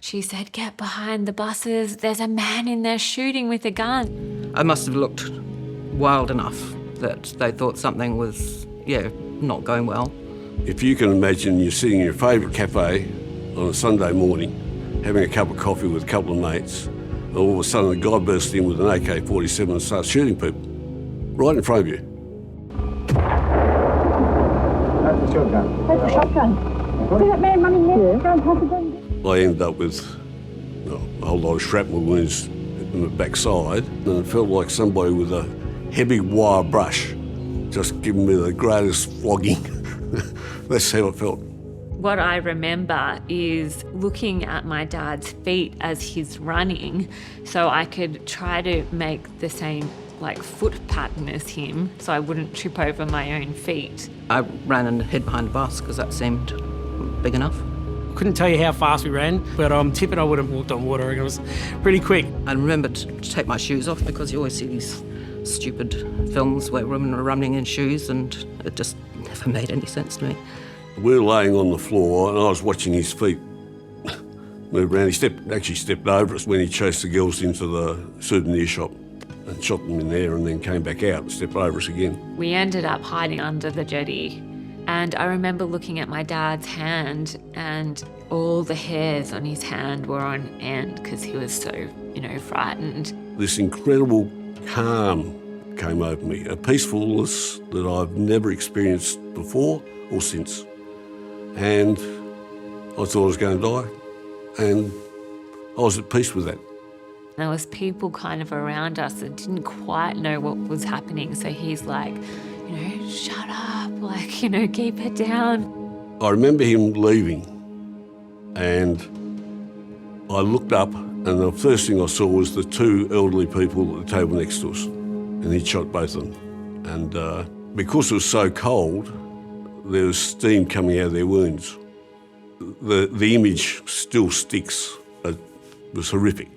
She said, "Get behind the buses. There's a man in there shooting with a gun." I must have looked wild enough that they thought something was, not going well. If you can imagine you're sitting in your favourite cafe on a Sunday morning, having a cup of coffee with a couple of mates, and all of a sudden a guy bursts in with an AK-47 and starts shooting people right in front of you. That's a shotgun. That's a shotgun. See that man running there? Yeah. Go and pass the gun. I ended up with a whole lot of shrapnel wounds in the backside, and it felt like somebody with a heavy wire brush just giving me the greatest flogging. That's how it felt. What I remember is looking at my dad's feet as he's running so I could try to make the same foot pattern as him so I wouldn't trip over my own feet. I ran and hid behind the bus because that seemed big enough. Couldn't tell you how fast we ran, but I'm tipping I would have walked on water. It was pretty quick. I remembered to take my shoes off because you always see these stupid films where women are running in shoes, and it just never made any sense to me. We were laying on the floor and I was watching his feet move around. He actually stepped over us when he chased the girls into the souvenir shop and shot them in there, and then came back out and stepped over us again. We ended up hiding under the jetty, and I remember looking at my dad's hand, and all the hairs on his hand were on end because he was so, frightened. This incredible calm came over me, a peacefulness that I've never experienced before or since. And I thought I was going to die, and I was at peace with that. There was people kind of around us that didn't quite know what was happening, so he's like, shut up, keep it down. I remember him leaving, and I looked up, and the first thing I saw was the two elderly people at the table next to us, and he'd shot both of them. And because it was so cold, there was steam coming out of their wounds. The image still sticks. It was horrific.